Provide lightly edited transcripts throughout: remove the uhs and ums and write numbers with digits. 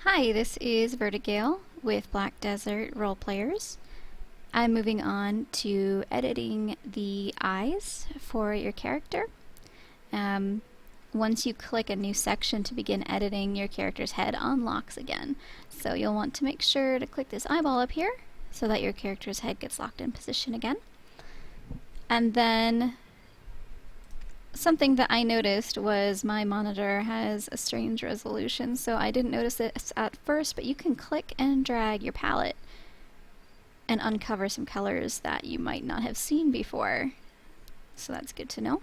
Hi, this is Vertigale with Black Desert Role Players. I'm moving on to editing the eyes for your character. Um, Once you click a new section to begin editing, your character's head unlocks again. So you'll want to make sure to click this eyeball up here so that your character's head gets locked in position again. And then something that I noticed was my monitor has a strange resolution, so I didn't notice this at first, but you can click and drag your palette and uncover some colors that you might not have seen before. So that's good to know.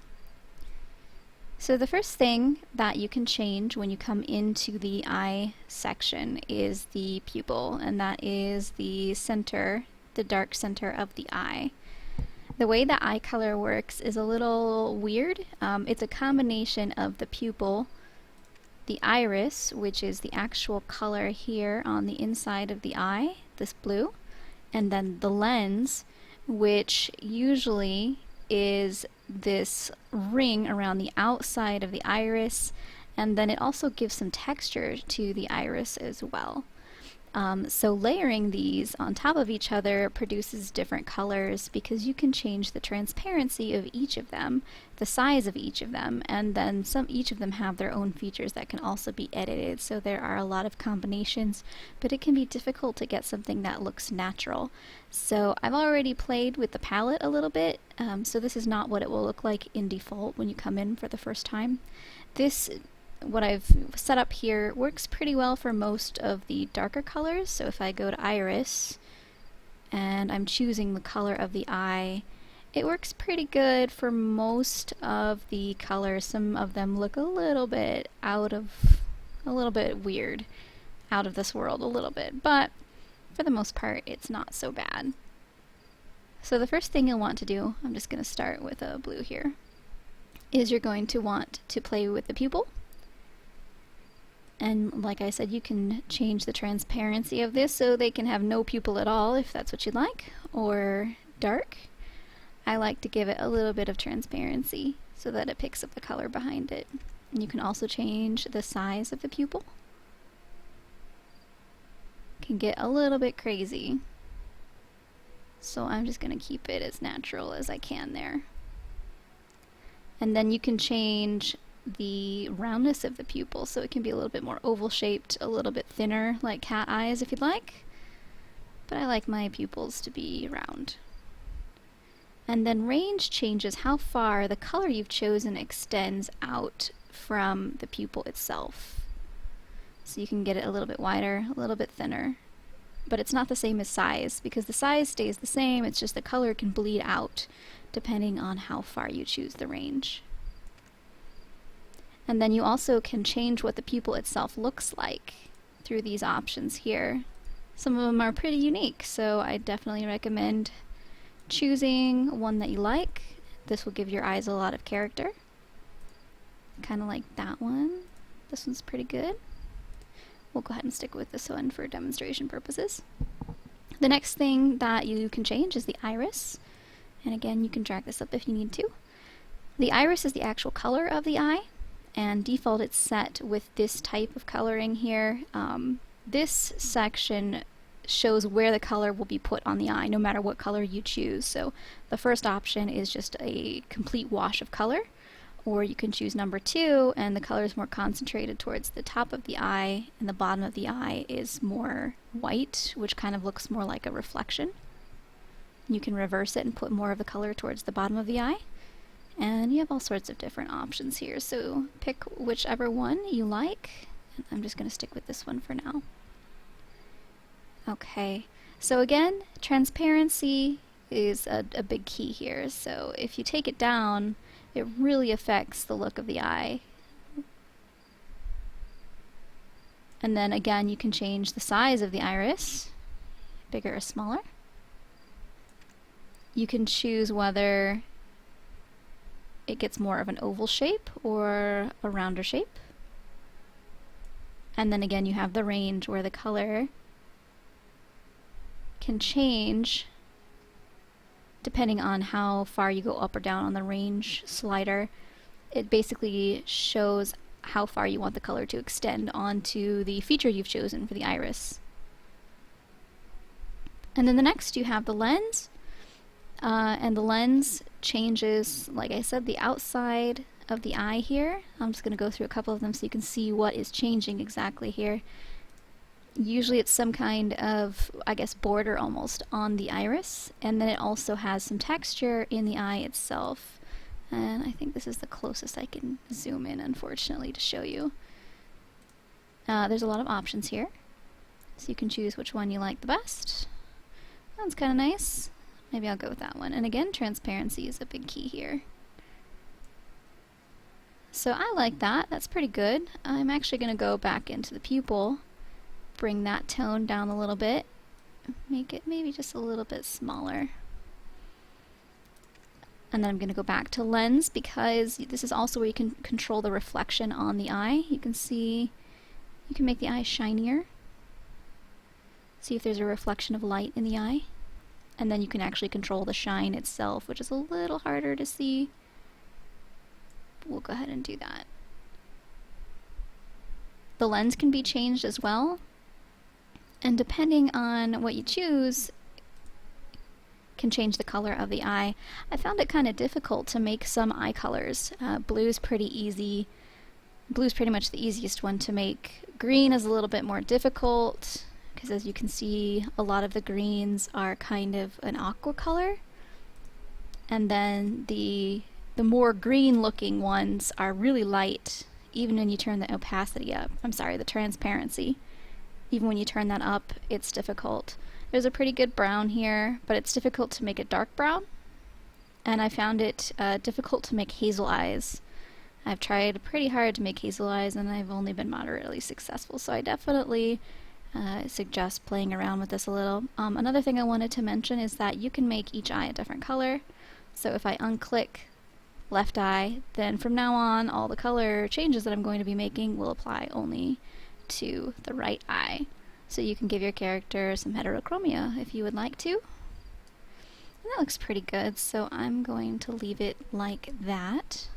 So the first thing that you can change when you come into the eye section is the pupil, and that is the center, the dark center of the eye. The way the eye color works is a little weird. It's a combination of the pupil, the iris, which is the actual color here on the inside of the eye, this blue, and then the lens, which usually is this ring around the outside of the iris, and then it also gives some texture to the iris as well. So layering these on top of each other produces different colors because you can change the transparency of each of them, the size of each of them, and then each of them have their own features that can also be edited. So there are a lot of combinations, but it can be difficult to get something that looks natural. So I've already played with the palette a little bit, so this is not what it will look like in default when you come in for the first time. What I've set up here works pretty well for most of the darker colors. So if I go to iris and I'm choosing the color of the eye, it works pretty good for most of the colors. Some of them look a little bit weird, out of this world a little bit, but for the most part it's not so bad. So the first thing you'll want to do, I'm just going to start with a blue here, is you're going to want to play with the pupil. And like I said, you can change the transparency of this so they can have no pupil at all if that's what you'd like, or dark. I like to give it a little bit of transparency so that it picks up the color behind it. And you can also change the size of the pupil. It can get a little bit crazy. So I'm just going to keep it as natural as I can there. And then you can change the roundness of the pupil, so it can be a little bit more oval shaped, a little bit thinner, like cat eyes if you'd like. But I like my pupils to be round. And then range changes how far the color you've chosen extends out from the pupil itself. So you can get it a little bit wider, a little bit thinner. But it's not the same as size, because the size stays the same, it's just the color can bleed out depending on how far you choose the range. And then you also can change what the pupil itself looks like through these options here. Some of them are pretty unique, so I definitely recommend choosing one that you like. This will give your eyes a lot of character. Kind of like that one. This one's pretty good. We'll go ahead and stick with this one for demonstration purposes. The next thing that you can change is the iris. And again, you can drag this up if you need to. The iris is the actual color of the eye, and default it's set with this type of coloring here. This section shows where the color will be put on the eye, no matter what color you choose. So the first option is just a complete wash of color, or you can choose number 2, and the color is more concentrated towards the top of the eye, and the bottom of the eye is more white, which kind of looks more like a reflection. You can reverse it and put more of the color towards the bottom of the eye. And you have all sorts of different options here, so pick whichever one you like. I'm just going to stick with this one for now. Okay, so again, transparency is a big key here. So if you take it down, it really affects the look of the eye. And then again, you can change the size of the iris, bigger or smaller. You can choose whether it gets more of an oval shape or a rounder shape. And then again, you have the range where the color can change depending on how far you go up or down on the range slider. It basically shows how far you want the color to extend onto the feature you've chosen for the iris. And then the next you have the lens, and the lens changes, like I said, the outside of the eye here. I'm just going to go through a couple of them so you can see what is changing exactly here. Usually it's some kind of, I guess, border almost on the iris, and then it also has some texture in the eye itself. And I think this is the closest I can zoom in, unfortunately, to show you. There's a lot of options here, so you can choose which one you like the best. That's kind of nice. Maybe I'll go with that one. And again, transparency is a big key here. So I like that. That's pretty good. I'm actually going to go back into the pupil, bring that tone down a little bit, make it maybe just a little bit smaller. And then I'm going to go back to lens, because this is also where you can control the reflection on the eye. You can see, you can make the eye shinier. See if there's a reflection of light in the eye. And then you can actually control the shine itself, which is a little harder to see. We'll go ahead and do that. The lens can be changed as well, and depending on what you choose, can change the color of the eye. I found it kind of difficult to make some eye colors. Blue's pretty easy. Blue's pretty much the easiest one to make. Green is a little bit more difficult, because as you can see, a lot of the greens are kind of an aqua color. And then the more green looking ones are really light, even when you turn the opacity up. I'm sorry, the transparency. Even when you turn that up, it's difficult. There's a pretty good brown here, but it's difficult to make it dark brown. And I found it difficult to make hazel eyes. I've tried pretty hard to make hazel eyes, and I've only been moderately successful, so I definitely suggest playing around with this a little. Another thing I wanted to mention is that you can make each eye a different color. So if I unclick left eye, then from now on all the color changes that I'm going to be making will apply only to the right eye. So you can give your character some heterochromia if you would like to. And that looks pretty good, so I'm going to leave it like that.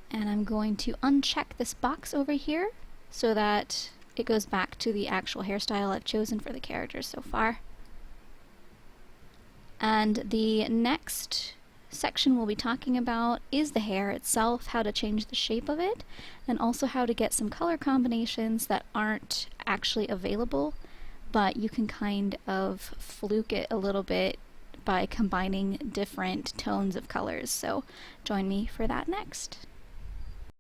And I'm going to uncheck this box over here so that it goes back to the actual hairstyle I've chosen for the character so far. And the next section we'll be talking about is the hair itself, how to change the shape of it, and also how to get some color combinations that aren't actually available, but you can kind of fluke it a little bit by combining different tones of colors. So join me for that next.